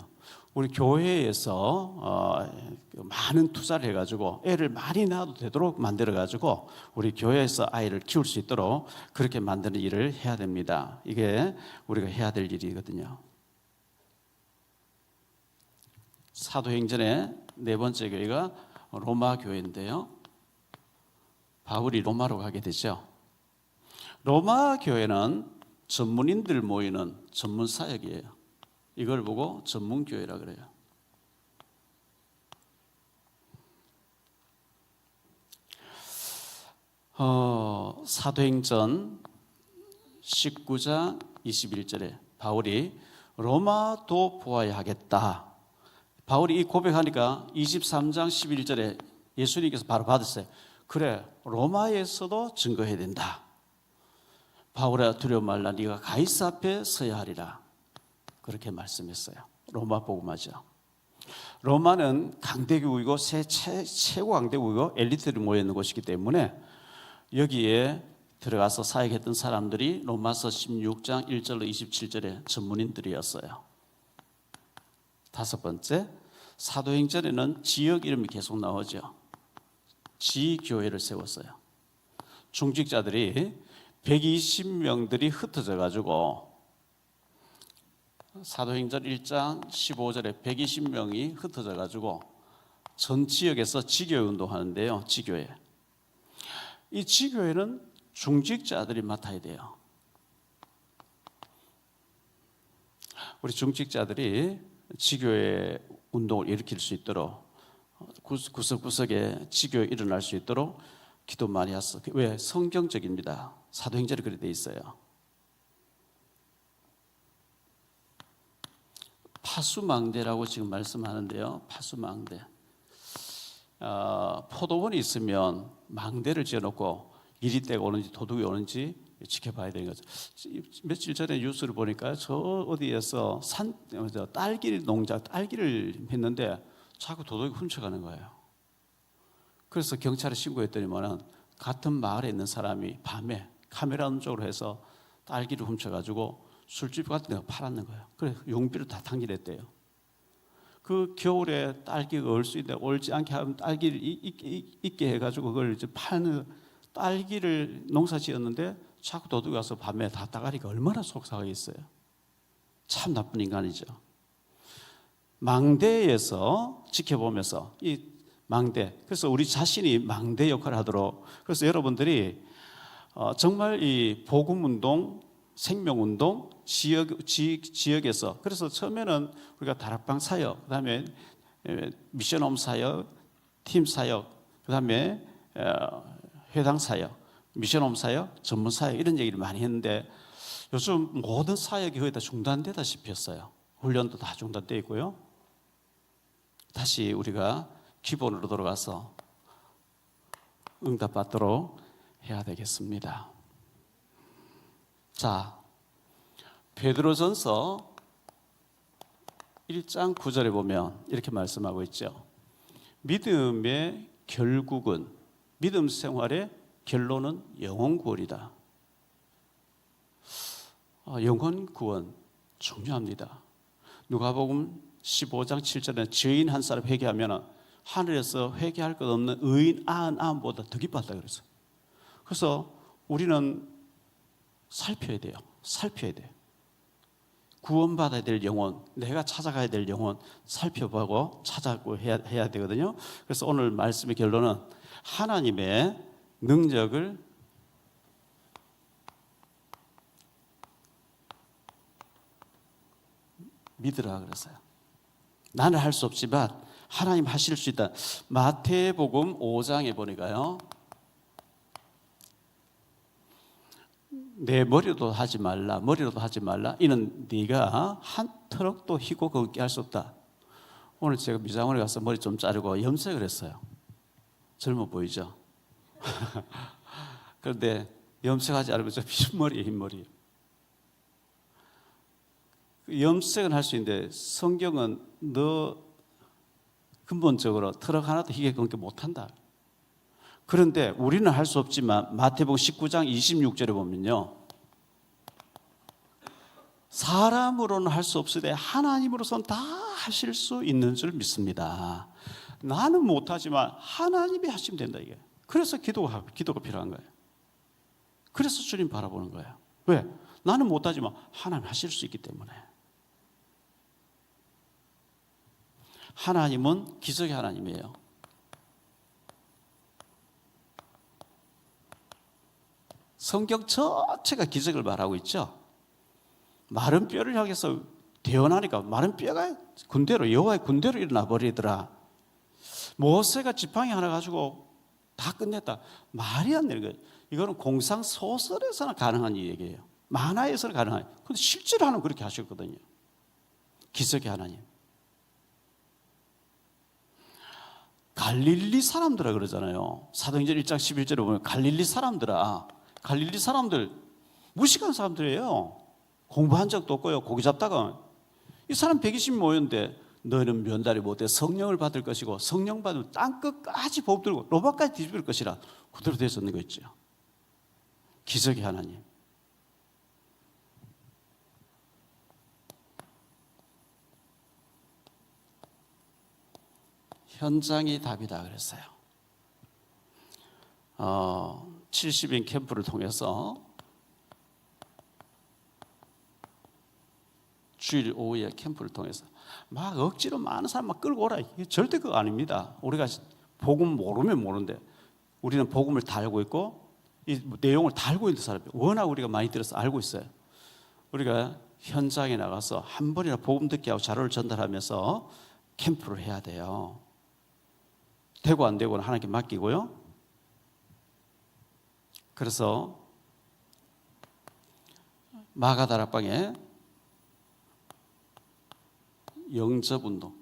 우리 교회에서 많은 투자를 해가지고 애를 많이 낳아도 되도록 만들어가지고 우리 교회에서 아이를 키울 수 있도록 그렇게 만드는 일을 해야 됩니다. 이게 우리가 해야 될 일이거든요. 사도행전의 네 번째 교회가 로마 교회인데요. 바울이 로마로 가게 되죠. 로마 교회는 전문인들 모이는 전문 사역이에요. 이걸 보고 전문교회라 그래요. 사도행전 19장 21절에 바울이 로마도 보아야 하겠다. 바울이 이 고백하니까 23장 11절에 예수님께서 바로 받으세요. 그래, 로마에서도 증거해야 된다. 바울아 두려워 말라. 네가 가이사 앞에 서야 하리라. 그렇게 말씀했어요. 로마 복음화죠. 로마는 강대국이고 최고 강대국이고 엘리트들이 모여있는 곳이기 때문에 여기에 들어가서 사역했던 사람들이 로마서 16장 1절로 27절의 전문인들이었어요. 다섯 번째, 사도행전에는 지역 이름이 계속 나오죠. 지교회를 세웠어요. 중직자들이 120명들이 흩어져 가지고 사도행전 1장 15절에 120명이 흩어져 가지고 전 지역에서 지교회 운동하는데요. 지교회. 이 지교회는 중직자들이 맡아야 돼요. 우리 중직자들이 지교회 운동을 일으킬 수 있도록 구석구석에 지교회 일어날 수 있도록 기도 많이 했어. 왜? 성경적입니다. 사도행전에 그렇게 돼 있어요. 파수망대라고 지금 말씀하는데요. 파수망대. 포도원이 있으면 망대를 지어놓고 이리 때가 오는지 도둑이 오는지 지켜봐야 되는 거죠. 며칠 전에 뉴스를 보니까 저 어디에서 딸기 농장, 딸기를 했는데 자꾸 도둑이 훔쳐가는 거예요. 그래서 경찰에 신고했더니만은 같은 마을에 있는 사람이 밤에 카메라 음쪽으로 해서 딸기를 훔쳐가지고 술집 같은 데가 팔았는 거예요. 그래서 용비를 다 탕진했대요. 그 겨울에 딸기가 올 수 있는데 올지 않게 하면 딸기를 있게 해가지고 그걸 이제 파는 딸기를 농사 지었는데 자꾸 도둑이 와서 밤에 다 따가니까 얼마나 속상하겠어요. 참 나쁜 인간이죠. 망대에서 지켜보면서 이 망대, 그래서 우리 자신이 망대 역할을 하도록, 그래서 여러분들이 정말 이 복음운동, 생명운동, 지역에서, 그래서 처음에는 우리가 다락방 사역, 그 다음에 미션홈 사역, 팀 사역, 그 다음에 회당 사역, 미션홈 사역, 전문 사역 이런 얘기를 많이 했는데 요즘 모든 사역이 거의 다 중단되다시피 했어요. 훈련도 다 중단되어 있고요. 다시 우리가 기본으로 돌아가서 응답받도록 해야 되겠습니다. 자, 베드로전서 1장 9절에 보면 이렇게 말씀하고 있죠. 믿음의 결국은, 믿음 생활의 결론은 영혼 구원이다. 영혼 구원 중요합니다. 누가복음 15장 7절에 죄인 한 사람 회개하면 하늘에서 회개할 것 없는 의인 99보다 더 기뻤다 그랬어요. 그래서 우리는 살펴야 돼요. 살펴야 돼요. 구원받아야 될 영혼, 내가 찾아가야 될 영혼 살펴보고 찾아고 해야 되거든요. 그래서 오늘 말씀의 결론은 하나님의 능력을 믿으라 그랬어요. 나는 할 수 없지만 하나님 하실 수 있다. 마태복음 5장에 보니까요, 내 머리로도 하지 말라, 머리로도 하지 말라. 이는 네가 한 트럭도 희고 걷게 할 수 없다. 오늘 제가 미장원에 가서 머리 좀 자르고 염색을 했어요. 젊어 보이죠? 그런데 염색하지 않으면 저 흰머리예요, 흰머리. 염색은 할 수 있는데 성경은 너 근본적으로 트럭 하나도 희게 걷게 못한다. 그런데 우리는 할 수 없지만 마태복음 19장 26절에 보면요, 사람으로는 할 수 없으되 하나님으로서는 다 하실 수 있는 줄 믿습니다. 나는 못하지만 하나님이 하시면 된다 이게. 그래서 기도가 필요한 거예요. 그래서 주님 바라보는 거예요. 왜? 나는 못하지만 하나님 하실 수 있기 때문에. 하나님은 기적의 하나님이에요. 성경 전체가 기적을 말하고 있죠. 마른 뼈를 향해서 대언하니까 마른 뼈가 군대로, 여호와의 군대로 일어나 버리더라. 모세가 지팡이 하나 가지고 다 끝냈다. 말이 안 되는 거예요. 이거는 공상 소설에서나 가능한 얘기예요. 만화에서는 가능해요. 그런데 실제로 하나님 그렇게 하셨거든요. 기적의 하나님. 갈릴리 사람들아 그러잖아요. 사도행전 1장 11절에 보면 갈릴리 사람들아. 갈릴리 사람들 무식한 사람들이에요. 공부한 적도 없고요. 고기 잡다가 이 사람 120명 모였는데 너희는 면달이 못해 성령을 받을 것이고 성령 받으면 땅끝까지 복 들고 로마까지 뒤집을 것이라 그대로 되었는 거 있죠. 기적의 하나님. 현장이 답이다 그랬어요. 70인 캠프를 통해서 주일 오후에 캠프를 통해서 막 억지로 많은 사람 막 끌고 오라. 이게 절대 그거 아닙니다. 우리가 복음 모르면 모르는데 우리는 복음을 다 알고 있고 이 내용을 다 알고 있는 사람이 워낙 우리가 많이 들어서 알고 있어요. 우리가 현장에 나가서 한 번이나 복음 듣게 하고 자료를 전달하면서 캠프를 해야 돼요. 되고 안 되고는 하나님께 맡기고요. 그래서 마가다락방에 영접운동,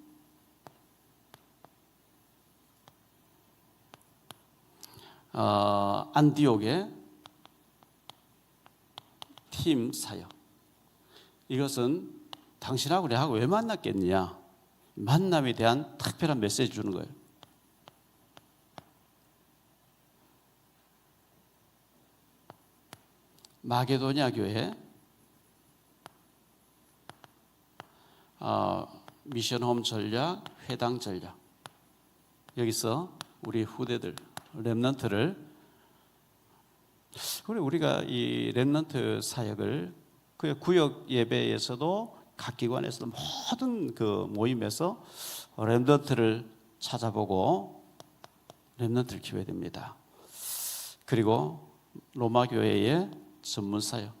안디옥의 팀 사역. 이것은 당신하고 내하고 왜 만났겠느냐? 만남에 대한 특별한 메시지 주는 거예요. 마게도냐 교회 미션홈 전략, 회당 전략. 여기서 우리 후대들 렘넌트를 우리가 이 렘넌트 사역을 그 구역 예배에서도 각 기관에서도 모든 그 모임에서 렘넌트를 찾아보고 렘넌트를 키워야 됩니다. 그리고 로마 교회의 전문 사역.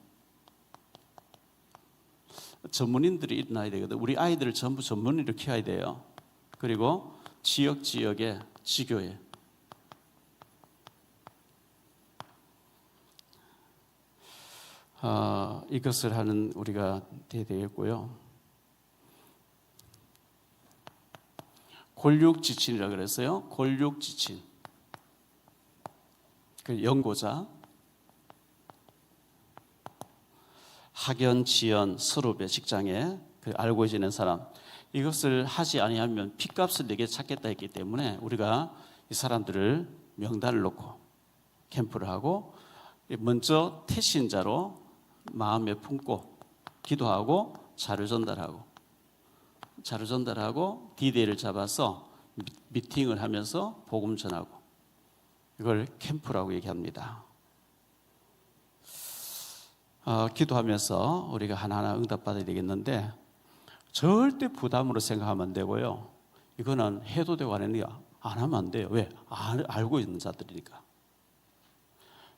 전문인들이 일어나야 되거든. 우리 아이들을 전부 전문인으로 키워야 돼요. 그리고 지역의 지교회. 이것을 하는 우리가 돼야 되겠고요. 골육지친이라고 그랬어요. 골육지친. 그 연고자. 학연, 지연, 서로의 직장에 그 알고 지낸 사람. 이것을 하지 아니하면 핏값을 내게 찾겠다 했기 때문에 우리가 이 사람들을 명단을 놓고 캠프를 하고 먼저 태신자로 마음에 품고 기도하고 자료 전달하고 디데이를 잡아서 미팅을 하면서 복음 전하고 이걸 캠프라고 얘기합니다. 기도하면서 우리가 하나하나 응답받아야 되겠는데 절대 부담으로 생각하면 안 되고요. 이거는 해도 되고 안 하면 안 돼요. 왜? 알고 있는 자들이니까.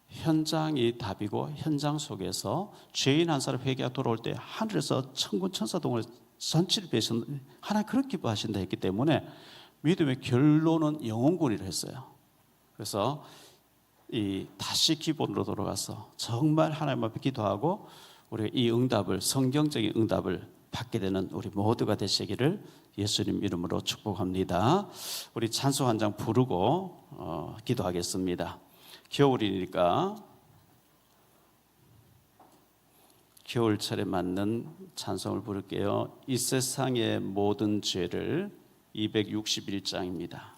현장이 답이고 현장 속에서 죄인 한 사람 회개가 돌아올 때 하늘에서 천군 천사동을 전치를 배신 하나님 그렇게 기뻐하신다 했기 때문에 믿음의 결론은 영혼군이라 했어요. 그래서 다시 기본으로 돌아가서 정말 하나님 앞에 기도하고 우리가 이 응답을 성경적인 응답을 받게 되는 우리 모두가 되시기를 예수님 이름으로 축복합니다. 우리 찬송 한 장 부르고 기도하겠습니다. 겨울이니까 겨울철에 맞는 찬송을 부를게요. 이 세상의 모든 죄를 261장입니다.